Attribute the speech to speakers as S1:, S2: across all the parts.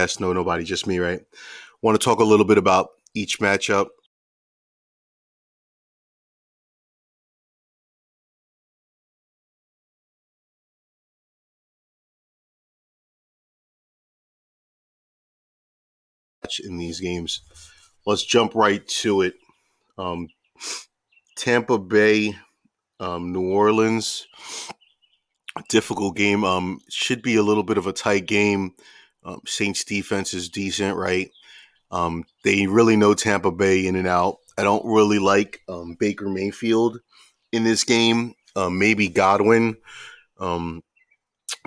S1: test no nobody, just me, right? Want to talk a little bit about each matchup. In these games. Let's jump right to it. Um, Tampa Bay, New Orleans, difficult game. Should be a little bit of a tight game. Saints defense is decent, right? They really know Tampa Bay in and out. I don't really like Baker Mayfield in this game. Maybe Godwin. Um,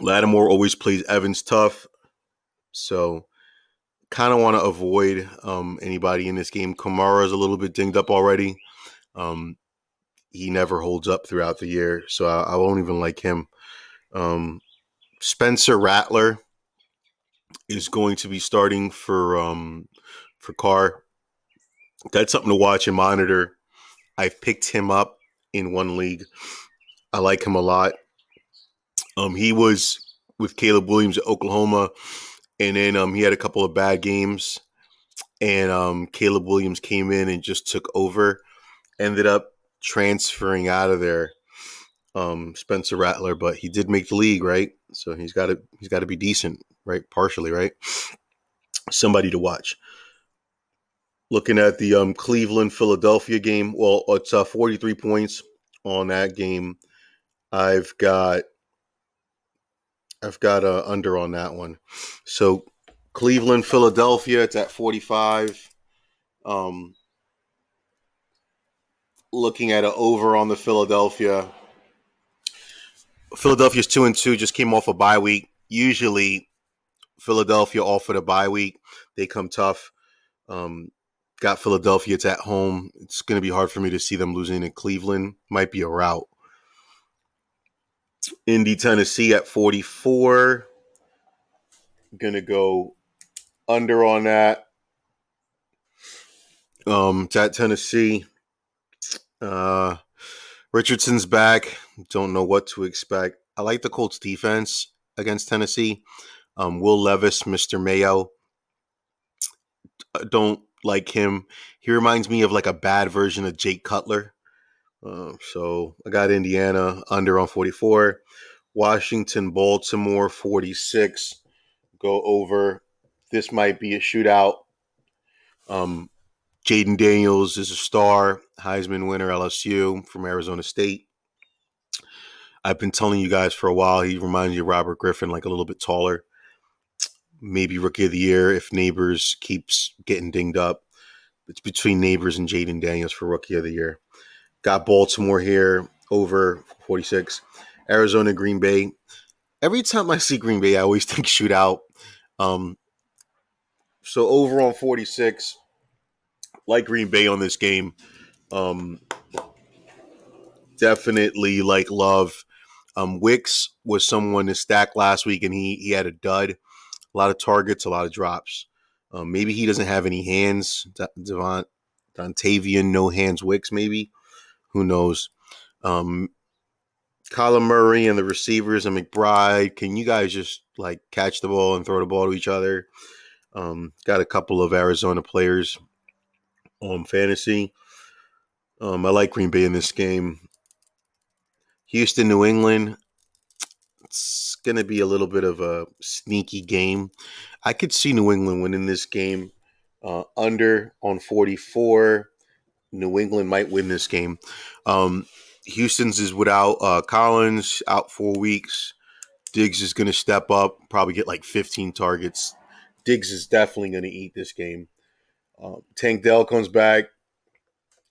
S1: Lattimore always plays Evans tough, so kind of want to avoid anybody in this game. Kamara is a little bit dinged up already. Um, he never holds up throughout the year, so I won't even like him. Spencer Rattler is going to be starting for Carr. That's something to watch and monitor. I've picked him up in one league. I like him a lot. He was with Caleb Williams at Oklahoma, and then he had a couple of bad games, and Caleb Williams came in and just took over. Ended up transferring out of there, Spencer Rattler, but he did make the league, right? So he's got to be decent, right? Partially, right? Somebody to watch. Looking at the Cleveland Philadelphia game, well, it's 43 points on that game. I've got a under on that one. So Cleveland Philadelphia, it's at 45. Um, Looking at an over on the Philadelphia. Philadelphia's 2-2, just came off a bye week. Usually Philadelphia off of the bye week, they come tough. Got Philadelphia, it's at home. It's going to be hard for me to see them losing in Cleveland. Might be a rout. Indy, Tennessee at 44. Going to go under on that. It's at Tennessee. Richardson's back. Don't know what to expect. I like the Colts defense against Tennessee. Will Levis, Mr. Mayo. Don't like him. He reminds me of like a bad version of Jake Cutler. So I got Indiana under on 44. Washington, Baltimore, 46. Go over. This might be a shootout. Jaden Daniels is a star, Heisman winner, LSU from Arizona State. I've been telling you guys for a while, he reminds you of Robert Griffin, like a little bit taller. Maybe rookie of the year if Neighbors keeps getting dinged up. It's between Neighbors and Jaden Daniels for rookie of the year. Got Baltimore here over 46. Arizona, Green Bay. Every time I see Green Bay, I always think shootout. So over on 46. Like Green Bay on this game. Definitely like Love. Wicks was someone to stack last week, and he had a dud. A lot of targets, a lot of drops. Maybe he doesn't have any hands. Dontavian, no hands Wicks, maybe. Who knows? Kyler Murray and the receivers and McBride. Can you guys just like catch the ball and throw the ball to each other? Got a couple of Arizona players on fantasy. I like Green Bay in this game. Houston, New England. It's going to be a little bit of a sneaky game. I could see New England winning this game. Under on 44. New England might win this game. Houston's is without Collins, out 4 weeks. Diggs is going to step up, probably get like 15 targets. Diggs is definitely going to eat this game. Tank Dell comes back.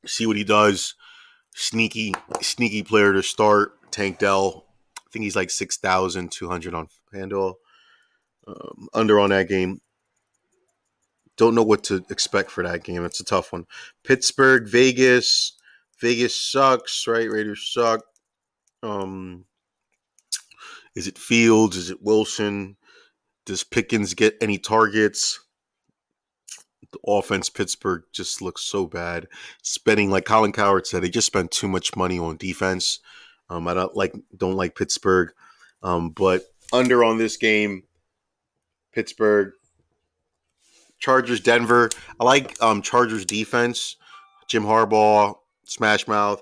S1: See what he does. Sneaky player to start. Tank Dell. I think he's like 6,200 on FanDuel. Under on that game. Don't know what to expect for that game. It's a tough one. Pittsburgh, Vegas. Vegas sucks, right? Raiders suck. Is it Fields? Is it Wilson? Does Pickens get any targets? The offense, Pittsburgh, just looks so bad. Spending, like Colin Coward said, they just spent too much money on defense. I don't like Pittsburgh, but under on this game, Pittsburgh. Chargers, Denver. I like Chargers defense. Jim Harbaugh, Smash Mouth.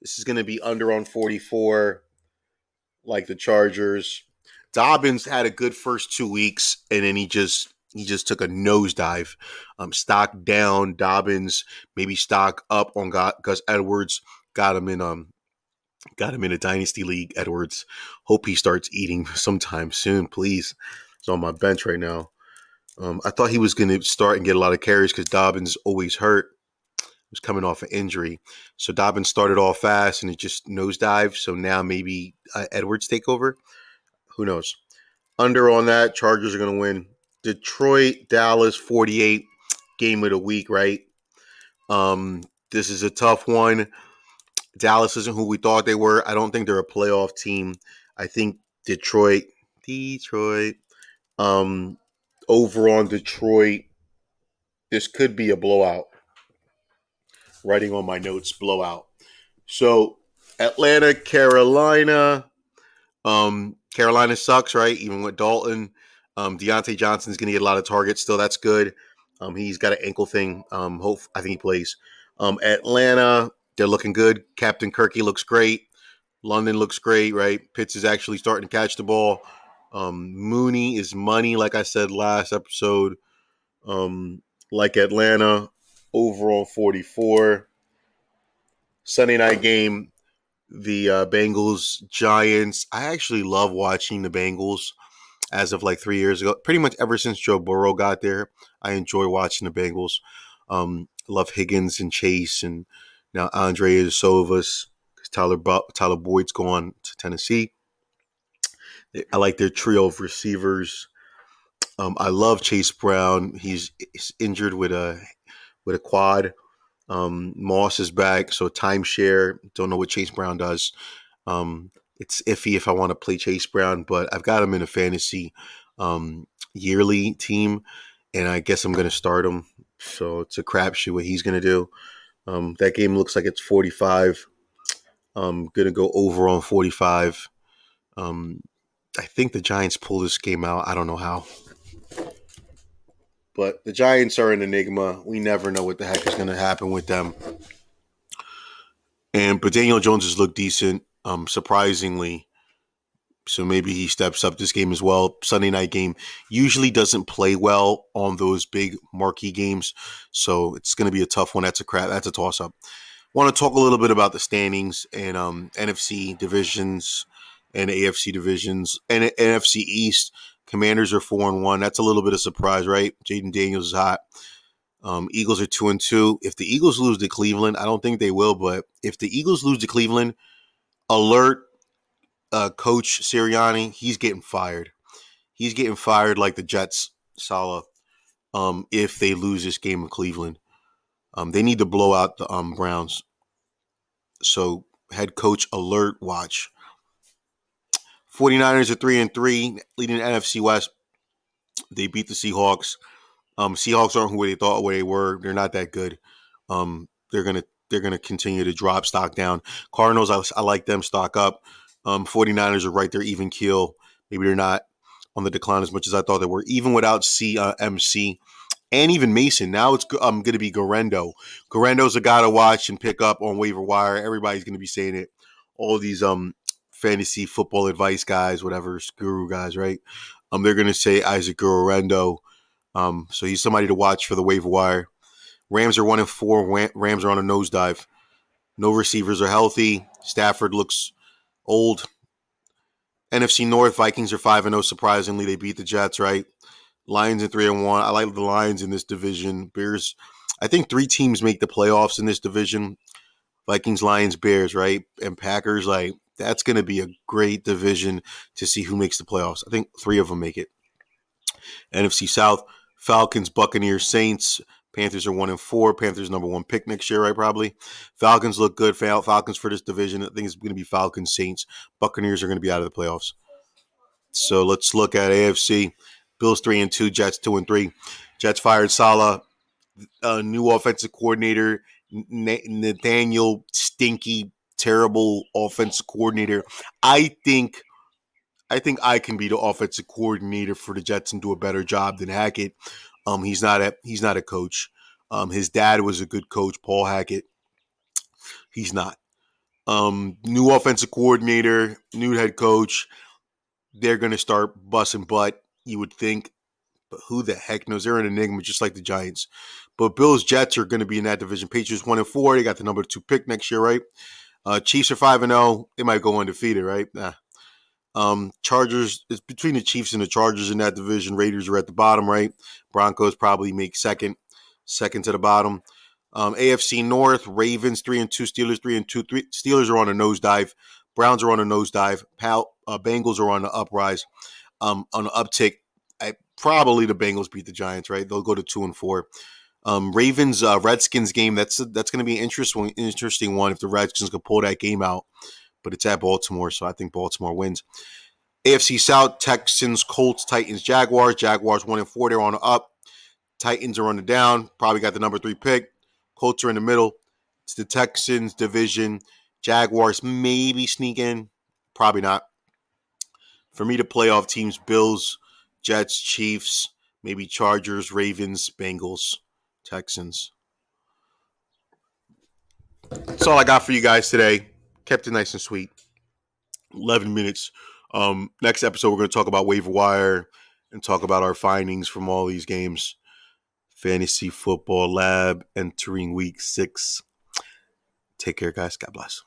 S1: This is going to be under on 44, like the Chargers. Dobbins had a good first 2 weeks, and then he just took a nosedive. Stock down. Dobbins maybe stock up on Gus Edwards. Got him in a dynasty league. Edwards. Hope he starts eating sometime soon, please. He's on my bench right now. I thought he was going to start and get a lot of carries because Dobbins always hurt. He was coming off an injury. So Dobbins started off fast and it just nosedived. So now maybe Edwards take over. Who knows? Under on that, Chargers are going to win. Detroit, Dallas, 48, game of the week, right? This is a tough one. Dallas isn't who we thought they were. I don't think they're a playoff team. I think Detroit. Um, Over on Detroit, this could be a blowout. Writing on my notes, blowout. So Atlanta, Carolina. Carolina sucks, right? Even with Dalton. Deontay Johnson's going to get a lot of targets still. That's good. He's got an ankle thing. I think he plays. Atlanta, they're looking good. Captain Kirky looks great. London looks great, right? Pitts is actually starting to catch the ball. Mooney is money, like I said last episode. Like Atlanta, overall 44. Sunday night game, the Bengals Giants. I actually love watching the Bengals as of like 3 years ago. Pretty much ever since Joe Burrow got there, I enjoy watching the Bengals. Love Higgins and Chase and now Andre Isovas because Tyler Boyd's gone to Tennessee. I like their trio of receivers. I love Chase Brown. He's injured with a quad. Moss is back, so timeshare. Don't know what Chase Brown does. It's iffy if I want to play Chase Brown, but I've got him in a fantasy yearly team, and I guess I'm going to start him. So it's a crapshoot what he's going to do. That game looks like it's 45. I'm going to go over on 45. I think the Giants pull this game out. I don't know how. But the Giants are an enigma. We never know what the heck is going to happen with them. But Daniel Jones has looked decent, surprisingly. So maybe he steps up this game as well. Sunday night game usually doesn't play well on those big marquee games. So it's going to be a tough one. That's a toss-up. Want to talk a little bit about the standings and NFC divisions and AFC divisions. And NFC East, Commanders are 4-1. That's a little bit of surprise, right? Jaden Daniels is hot. Eagles are 2-2. If the Eagles lose to Cleveland, I don't think they will, but if the Eagles lose to Cleveland, alert Coach Sirianni, he's getting fired. He's getting fired like the Jets, Saleh, if they lose this game in Cleveland. They need to blow out the Browns. So head coach alert, watch. 49ers are 3-3, leading the NFC West. They beat the Seahawks. Seahawks aren't who they thought they were. They're not that good. They're gonna continue to drop stock down. Cardinals, I like them stock up. 49ers are right there, even keel. Maybe they're not on the decline as much as I thought they were, even without MC and even Mason. Now it's going to be Garendo. Garendo's a guy to watch and pick up on waiver wire. Everybody's going to be saying it. All these fantasy football advice guys, whatever, guru guys, right? They're going to say Isaac Garendo. So he's somebody to watch for the waiver wire. Rams are 1-4. Rams are on a nosedive. No receivers are healthy. Stafford looks old. NFC North, Vikings are 5-0. Surprisingly, they beat the Jets, right? Lions at 3-1. I like the Lions in this division. Bears, I think 3 teams make the playoffs in this division. Vikings, Lions, Bears, right? And Packers, like, that's going to be a great division to see who makes the playoffs. I think 3 of them make it. NFC South, Falcons, Buccaneers, Saints. Panthers are 1-4. Panthers number 1 pick next year, right? Probably. Falcons look good. Falcons for this division. I think it's going to be Falcons, Saints. Buccaneers are going to be out of the playoffs. So let's look at AFC. Bills 3-2. Jets 2-3. Jets fired Saleh. New offensive coordinator. Nathaniel Stinky, terrible offensive coordinator. I think I can be the offensive coordinator for the Jets and do a better job than Hackett. He's not a coach. His dad was a good coach, Paul Hackett. He's not. New offensive coordinator, new head coach. They're going to start busting butt, you would think. But who the heck knows? They're an enigma, just like the Giants. But Bills, Jets are going to be in that division. Patriots 1-4. They got the number 2 pick next year, right? Chiefs are 5-0. They might go undefeated, right? Nah. Chargers, it's between the Chiefs and the Chargers in that division. Raiders are at the bottom, right? Broncos probably make second to the bottom. AFC North, Ravens 3-2, Steelers 3-2. Steelers are on a nosedive. Browns are on a nosedive. Bengals are on the uprise, on the uptick. Probably the Bengals beat the Giants, right? They'll go to 2-4. Ravens Redskins game. That's going to be an interesting one if the Redskins can pull that game out. But it's at Baltimore, so I think Baltimore wins. AFC South, Texans, Colts, Titans, Jaguars. Jaguars 1-4. They're on the up. Titans are on the down. Probably got the number 3 pick. Colts are in the middle. It's the Texans division. Jaguars maybe sneak in. Probably not. For me, the playoff teams, Bills, Jets, Chiefs, maybe Chargers, Ravens, Bengals, Texans. That's all I got for you guys today. Kept it nice and sweet. 11 minutes. Next episode, we're going to talk about waiver wire and talk about our findings from all these games. Fantasy Football Lab entering week 6. Take care, guys. God bless.